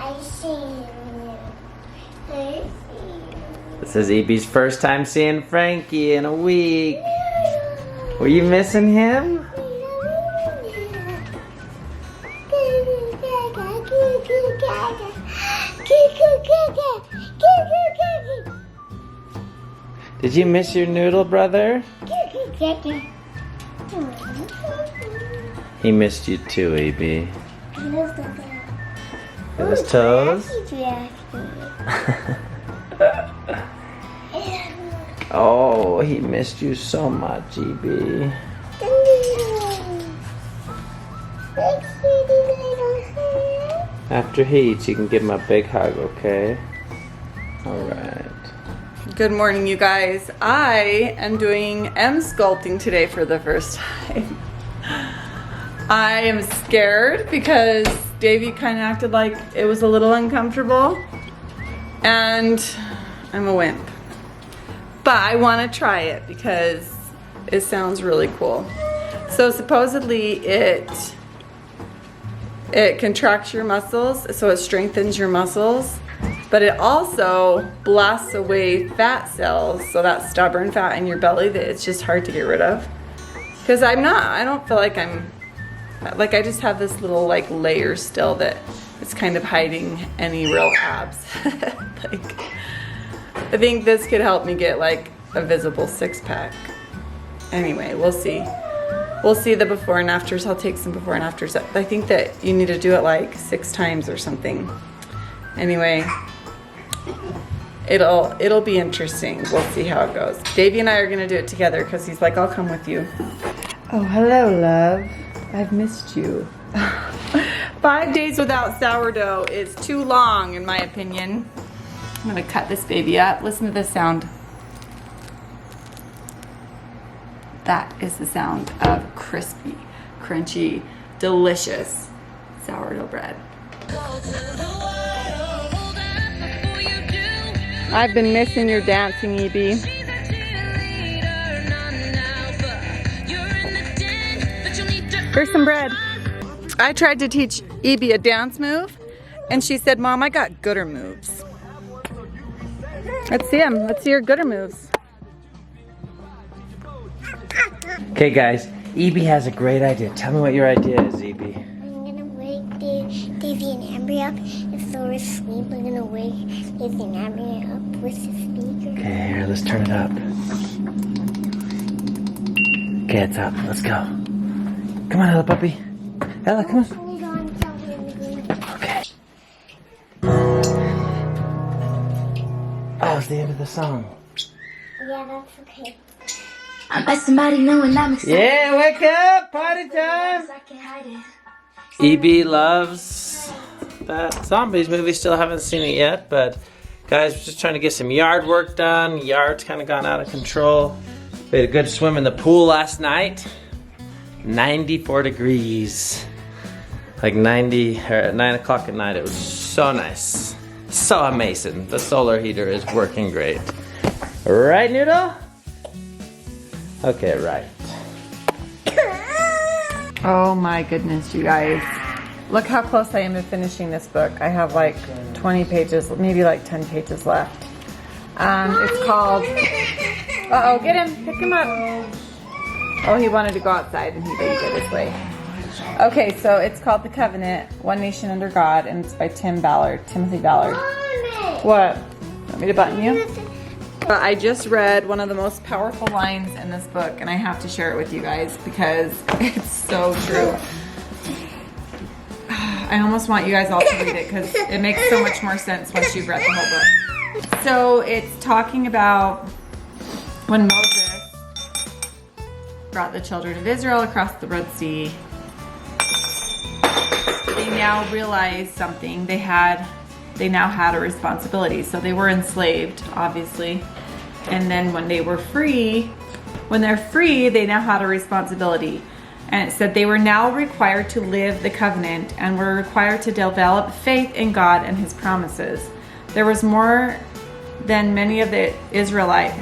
I see you. I see you. This is EB's first time seeing Frankie in a week. Were you missing him? Did you miss your noodle, brother? He missed you too, EB. It was toes? Oh, he missed you so much, EB. After he eats, you can give him a big hug, okay? Alright. Good morning, you guys. I am doing Emsculpting today for the first time. I am scared because Davey kind of acted like it was a little uncomfortable, and I'm a wimp. But I want to try it because it sounds really cool. So supposedly it contracts your muscles, so it strengthens your muscles, but it also blasts away fat cells, so that stubborn fat in your belly that it's just hard to get rid of. Because I don't feel like I just have this little like layer still that is kind of hiding any real abs. Like, I think this could help me get like a visible six-pack. Anyway, we'll see. We'll see the before and afters. I'll take some before and afters. I think that you need to do it like 6 times or something. Anyway, it'll be interesting. We'll see how it goes. Davey and I are gonna do it together because he's like, I'll come with you. Oh, hello, love. I've missed you. 5 days without sourdough is too long, in my opinion. I'm gonna cut this baby up. Listen to this sound. That is the sound of crispy, crunchy, delicious sourdough bread. I've been missing your dancing, EB. Here's some bread. I tried to teach EB a dance move, and she said, Mom, I got gooder moves. Let's see them. Let's see your gooder moves. Okay, guys, EB has a great idea. Tell me what your idea is, EB. I'm gonna wake Davey and Ambree up. If they're asleep, I'm gonna wake Davey and Ambree up with the speaker. Okay, here, let's turn it up. Okay, it's up. Let's go. Come on, Ella puppy. Ella, come on. Okay. Oh, it's the end of the song. Yeah, that's okay. I bet somebody knowing I'm excited. Yeah, wake up! Party time! EB loves that Zombies movie. Still haven't seen it yet, but guys, we're just trying to get some yard work done. Yard's kind of gone out of control. We had a good swim in the pool last night. 94 degrees. Like 90 or at 9 o'clock at night. It was so nice. So amazing. The solar heater is working great. Right, Noodle? Okay, right. Oh my goodness, you guys. Look how close I am to finishing this book. I have like 20 pages, maybe like 10 pages left. It's called... Uh-oh, get him, pick him up. Oh, he wanted to go outside and he didn't get his way. Okay, so it's called The Covenant, One Nation Under God, and it's by Timothy Ballard. What? Want me to button you? I just read one of the most powerful lines in this book, and I have to share it with you guys because it's so true. I almost want you guys all to read it because it makes so much more sense once you've read the whole book. So it's talking about when Moses brought the children of Israel across the Red Sea. They now realized something. They now had a responsibility. So they were enslaved, obviously. And then when they're free, they now had a responsibility. And it said they were now required to live the covenant and were required to develop faith in God and his promises. There was more than many of the Israelite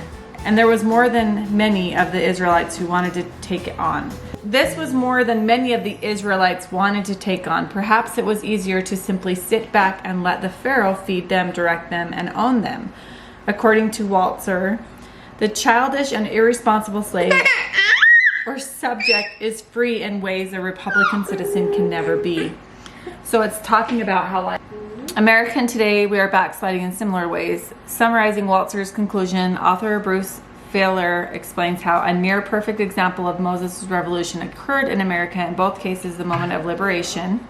and there was more than many of the Israelites who wanted to take it on. This was more than many of the Israelites wanted to take on. Perhaps it was easier to simply sit back and let the Pharaoh feed them, direct them, and own them. According to Walzer, the childish and irresponsible slave or subject is free in ways a Republican citizen can never be. So it's talking about how, like, American today, we are backsliding in similar ways. Summarizing Walzer's conclusion, author Bruce Feiler explains how a near perfect example of Moses' revolution occurred in America. In both cases, the moment of liberation,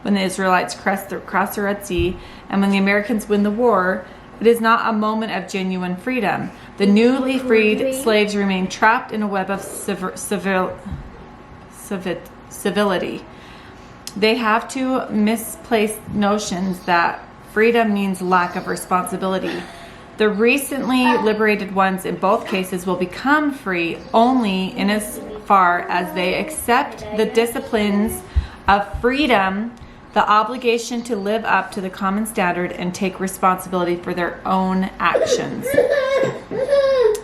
when the Israelites cross the Red Sea, and when the Americans win the war, it is not a moment of genuine freedom. The newly freed slaves remain trapped in a web of civility. They have to misplaced notions that freedom means lack of responsibility. The recently liberated ones in both cases will become free only in as far as they accept the disciplines of freedom, the obligation to live up to the common standard and take responsibility for their own actions.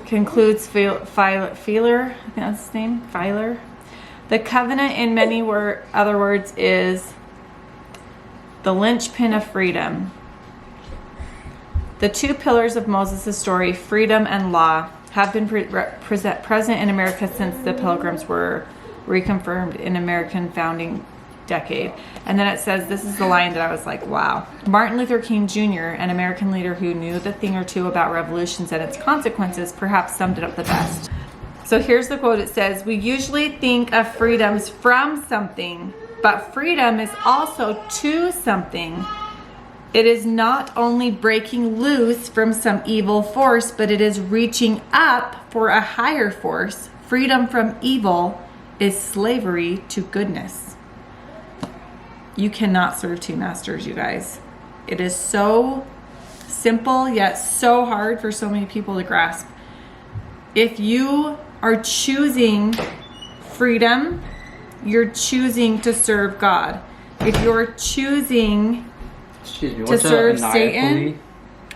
Concludes Feiler, I think that's his name, Feiler. The covenant, in many other words, is the linchpin of freedom. The two pillars of Moses' story, freedom and law, have been present in America since the Pilgrims were reconfirmed in American founding decade. And then it says, this is the line that I was like, wow. Martin Luther King Jr., an American leader who knew the thing or two about revolutions and its consequences, perhaps summed it up the best. So here's the quote. It says, we usually think of freedoms from something, but freedom is also to something. It is not only breaking loose from some evil force, but it is reaching up for a higher force. Freedom from evil is slavery to goodness. You cannot serve two masters, you guys. It is so simple, yet so hard for so many people to grasp. If you are choosing freedom, you're choosing to serve God. If you're choosing to serve Satan,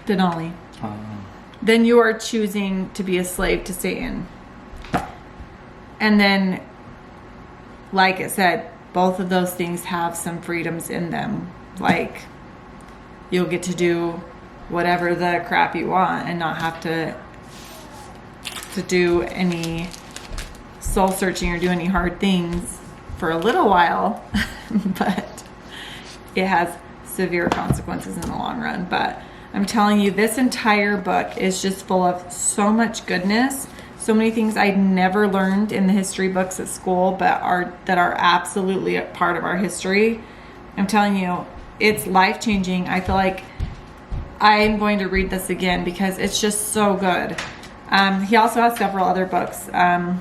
Denali, then you are choosing to be a slave to Satan. And then, like it said, both of those things have some freedoms in them. Like, you'll get to do whatever the crap you want and not have to do any soul searching or do any hard things for a little while, but it has severe consequences in the long run. But I'm telling you, this entire book is just full of so much goodness, so many things I never learned in the history books at school, but that are absolutely a part of our history. I'm telling you, it's life-changing. I feel like I'm going to read this again because it's just so good. He also has several other books. I'm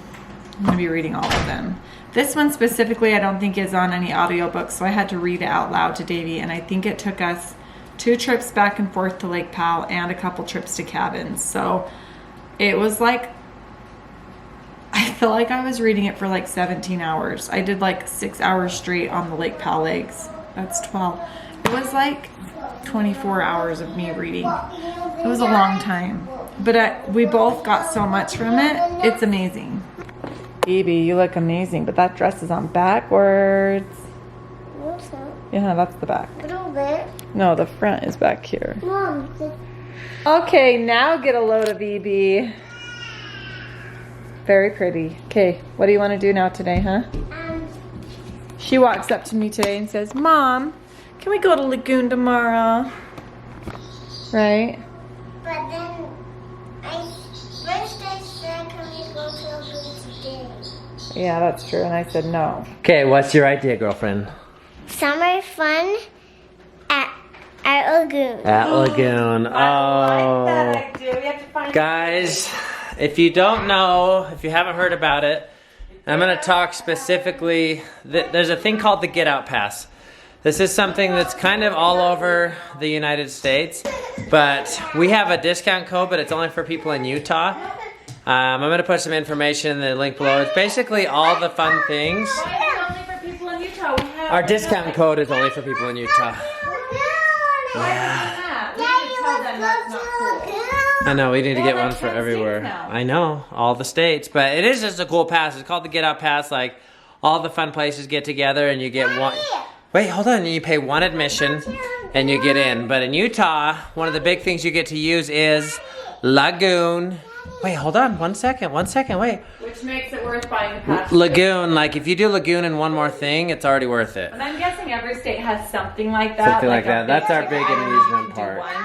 going to be reading all of them. This one specifically I don't think is on any audiobooks, so I had to read it out loud to Davey, and I think it took us 2 trips back and forth to Lake Powell and a couple trips to cabins. So it was like, I feel like I was reading it for like 17 hours. I did like 6 hours straight on the Lake Powell legs. That's 12. It was like 24 hours of me reading. It was a long time. But we both got so much from it. It's amazing. Evie, you look amazing, but that dress is on backwards. What's that? Yeah, that's the back. A little bit. No, the front is back here. Mom. Okay, now get a load of EB. Very pretty. Okay, what do you want to do now today, huh? She walks up to me today and says, Mom, can we go to Lagoon tomorrow? Right? But then first I said, can we go to Lagoon today? Yeah, that's true. And I said no. Okay, what's your idea, girlfriend? Summer fun at Lagoon. At Lagoon. I like that idea. We have to find Guys, if you don't know, if you haven't heard about it, I'm going to talk specifically. There's a thing called the Get Out Pass. This is something that's kind of all over the United States, but we have a discount code, but it's only for people in Utah. I'm going to put some information in the link below. It's basically all the fun things. It's only for people in Utah. Our discount code is only for people in Utah. Why are we doing that? We need to tell them that's not cool. I know, we need to get one for 10 everywhere. states now. I know, all the states. But it is just a cool pass. It's called the Get Out Pass. Like, all the fun places get together and you get one. Wait, hold on. You pay one admission and you get in. But in Utah, one of the big things you get to use is Lagoon. Wait, hold on. 1 second. 1 second. Wait. Which makes it worth buying the pass. Lagoon, like if you do Lagoon and one more thing, it's already worth it. And I'm guessing every state has something like that. Something like that. a That's our big ticket item amusement you do park. once.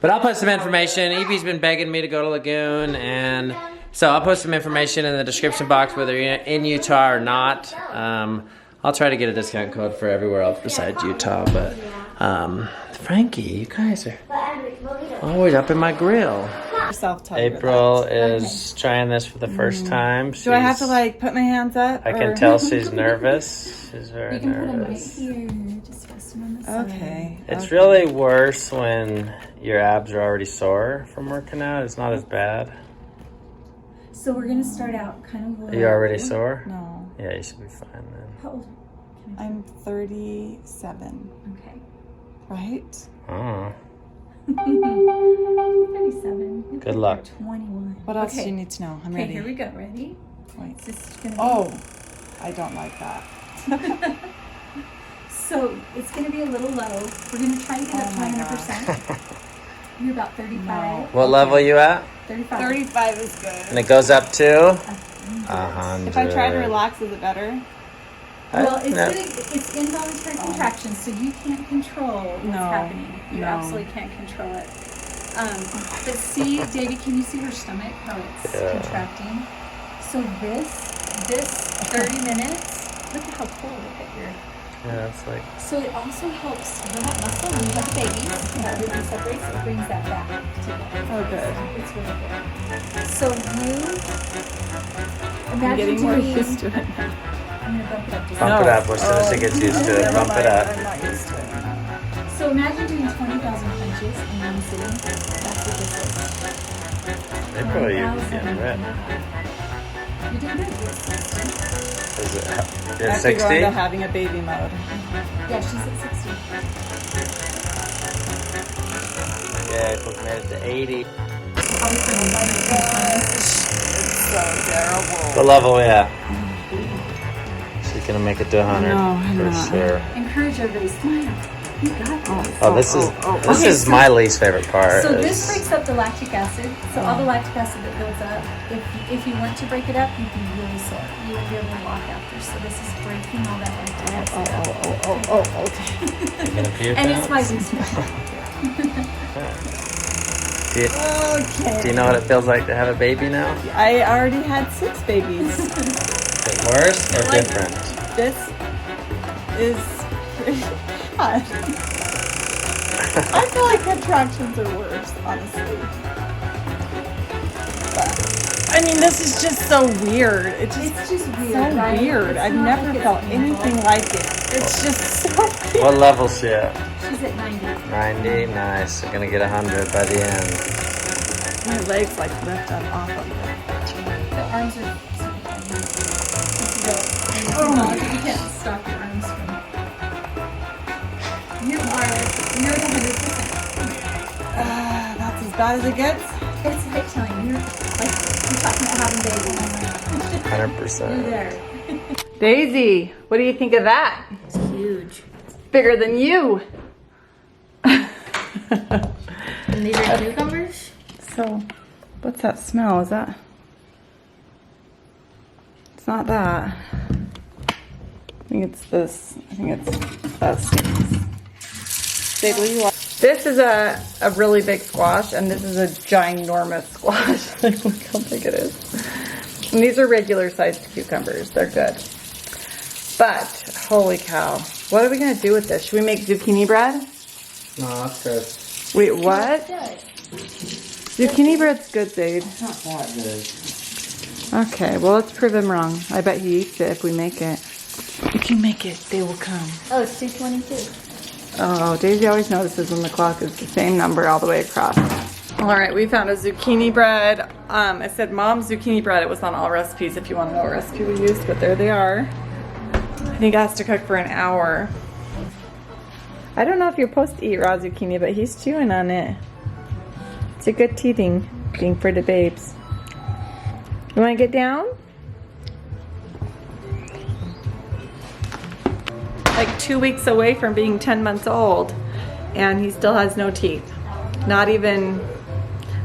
But I'll put some information. Evie's been begging me to go to Lagoon, and so I'll put some information in the description box whether you're in Utah or not. I'll try to get a discount code for everywhere else besides Utah. But Frankie, you guys are always up in my grill. April is trying this for the first time. Do I have to like put my hands up? I can tell she's nervous. She's very nervous. Okay. It's really worse when your abs are already sore from working out. It's not as bad. So we're gonna start out kind of. Are you already sore? No. Yeah, you should be fine then. How old? I'm 37. Okay. Right? Oh, 37. good luck. 21. What else Okay. do you need to know? I'm Okay, ready. here we go. Ready? Wait. Is this gonna be? Oh, I don't like that. So it's gonna be a little low. We're gonna try to get up to 100%. You're about 35. What level you at? 35. 35 is good. And it goes up to 100. If I try to relax, is it better? Well, it's No. it's involuntary contractions, so you can't control what's No, happening. You no. absolutely can't control it. But see, Davey, can you see her stomach? How it's Yeah. contracting. So this 30 minutes. Look at how cool it is here. Yeah, it's like So it also helps that muscle when you have babies. Everything separates. It brings that back together. Oh, good. It's really good. So you I'm imagine getting more doing. used to it. I'm gonna bump it up. Just bump it up as soon as it gets used to it. Bump it up. I'm not used to it. So imagine doing 20,000 punches in one sitting. That's what this is. April, you're getting red. You did good. Is it? I You're have to go 60? into having a baby mode. Yeah, she's at 60. Yeah, April's made it to 80. Probably for the mother. So terrible. The level, yeah. She's gonna make it to 100 No, I'm for not. sure. Encourage everybody. Smile. You got this. Oh, this is Okay, is so- my least favorite part. So this is- breaks up the lactic acid. So all the lactic acid that builds up, if you want to break it up, you'd be really sore. You wouldn't be able to walk after. So this is breaking all that lactic acid up. Okay. You're gonna puke And now? it's my least favorite. Do you know what it feels like to have a baby now? I already had 6 babies. Is it worse or different? This is pretty bad. I feel like contractions are worse, honestly. But, I mean, this is just so weird. It's just weird. so right? weird. It's I've not never like it's felt painful. anything like it. It's just so weird. What level she at? She's at 90. 90, nice. We're gonna get 100 by the end. My legs like lift up off of it. The arms are. Oh, you can't stop your arms from. You are. You're at 100%. That's as bad as it gets. It's like telling you're talking about having babies. 100%. You're there. Daisy, what do you think of that? It's huge. Bigger than you. And these are cucumbers? So, what's that smell? Is that? It's not that. I think it's this. I think it's us. Zade, will you watch? This is a really big squash, and this is a ginormous squash. Like, look how big it is. And these are regular sized cucumbers. They're good. But, holy cow. What are we going to do with this? Should we make zucchini bread? No, that's good. Wait, what? Zucchini bread's good, Zade. It's not that good. Okay, well, let's prove him wrong. I bet he eats it if we make it. If you make it, they will come. Oh, it's 222. Oh, Daisy always notices when the clock is the same number all the way across. All right, we found a zucchini bread. I said Mom's zucchini bread. It was on all recipes if you want to know what recipe we used, but there they are. I think it has to cook for an hour. I don't know if you're supposed to eat raw zucchini, but he's chewing on it. It's a good teething thing for the babes. You want to get down? Like 2 weeks away from being 10 months old, and he still has no teeth. Not even,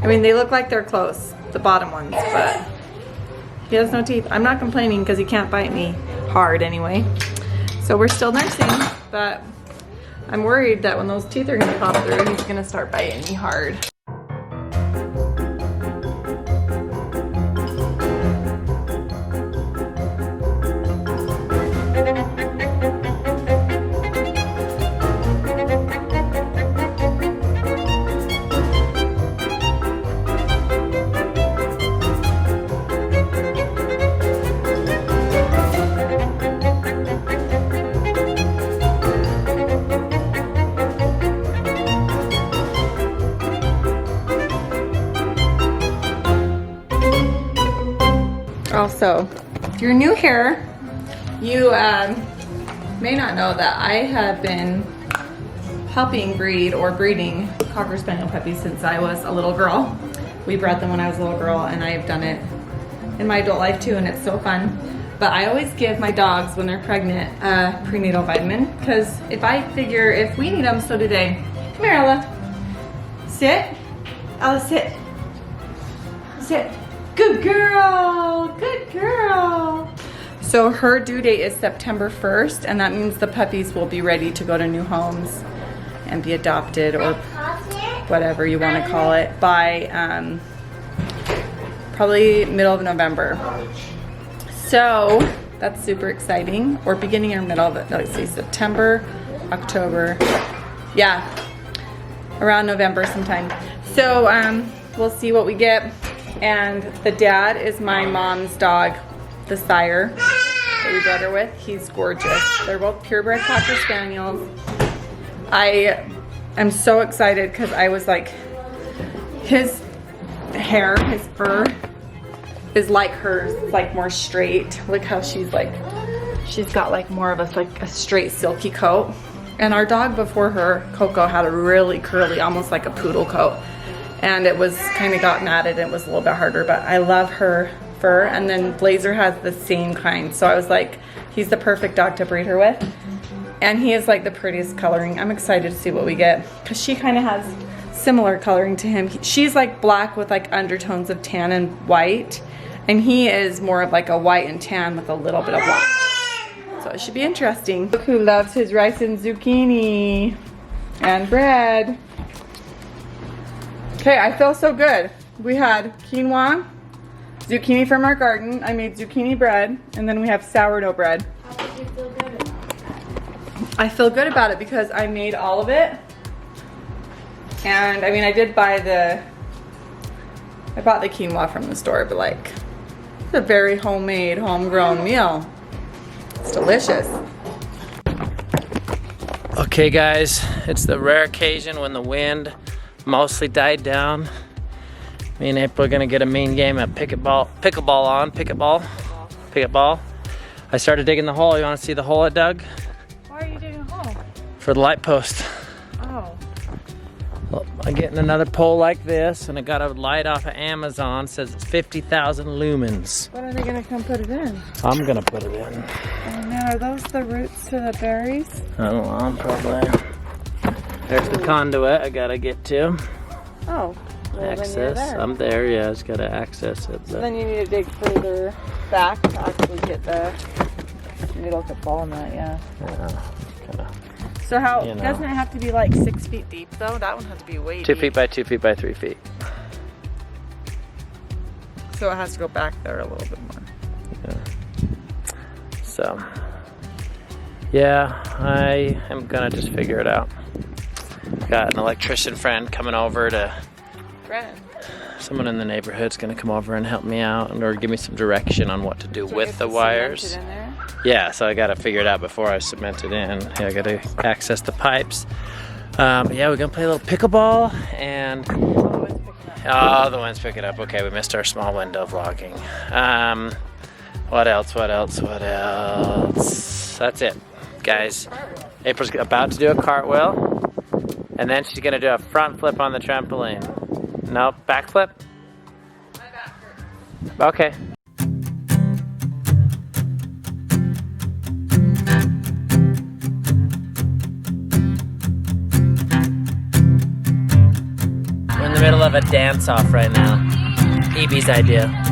I mean, they look like they're close, the bottom ones, but he has no teeth. I'm not complaining because he can't bite me hard anyway. So we're still nursing, but I'm worried that when those teeth are gonna pop through, he's gonna start biting me hard. Also, if you're new here, you may not know that I have been helping breed or breeding Cocker Spaniel puppies since I was a little girl. We bred them when I was a little girl, and I have done it in my adult life too, and it's so fun. But I always give my dogs, when they're pregnant, a prenatal vitamin, because if I figure if we need them, so do they. Come here, Ella. Sit. Ella, sit. Sit. Good girl, good girl. So her due date is September 1st, and that means the puppies will be ready to go to new homes and be adopted or whatever you want to call it by probably middle of November. So that's super exciting, or beginning or middle of it. Let's see, September, October, yeah, around November sometime. So we'll see what we get. And the dad is my mom's dog, the sire that we bred her with. He's gorgeous. They're both purebred Cocker Spaniels. I am so excited because I was like, his hair, his fur is like hers. It's like more straight. Look how she's like, she's got like more of a straight silky coat. And our dog before her, Coco, had a really curly, almost like a poodle coat. And it was kind of got matted and it was a little bit harder, but I love her fur. And then Blazer has the same kind. So I was like, he's the perfect dog to breed her with. And he is like the prettiest coloring. I'm excited to see what we get because she kind of has similar coloring to him. She's like black with like undertones of tan and white. And he is more of like a white and tan with a little bit of black. So it should be interesting. Look who loves his rice and zucchini and bread. Okay, I feel so good. We had quinoa, zucchini from our garden. I made zucchini bread, and then we have sourdough bread. How did you feel good? I feel good about it because I made all of it. And I mean, I bought the quinoa from the store, but like, it's a very homemade, homegrown meal. It's delicious. Okay guys, it's the rare occasion when the wind mostly died down. Me and April are gonna get a mean game of pickleball. I started digging the hole. You wanna see the hole I dug? Why are you digging a hole? For the light post. Oh. Well, I'm getting another pole like this, and I got a light off of Amazon. Says it's 50,000 lumens. When are they gonna come put it in? I'm gonna put it in. Oh man, are those the roots to the berries? I don't know, probably. There's the conduit I gotta get to. Oh. Well, Access. I'm there, yeah, I just gotta access it. So then you need to dig further back to actually get the. You need to look at ball in that, yeah. Yeah, kinda. So how You know. doesn't it have to be like 6 feet deep though? That one has to be way 2 deep. feet by 2 feet by 3 feet. So it has to go back there a little bit more. Yeah. So, yeah, I am gonna just figure it out. Got an electrician friend coming over to. Friend. Someone in the neighborhood's gonna come over and help me out or give me some direction on what to do So with the wires. In there? Yeah, so I gotta figure it out before I cement it in. Yeah, I gotta access the pipes. But yeah, we're gonna play a little pickleball and oh, the wind's picking up. Okay, we missed our small window vlogging. What else? That's it, guys. April's about to do a cartwheel, and then she's gonna do a front flip on the trampoline. No, backflip? My back hurts. Okay. We're in the middle of a dance-off right now. EB's idea.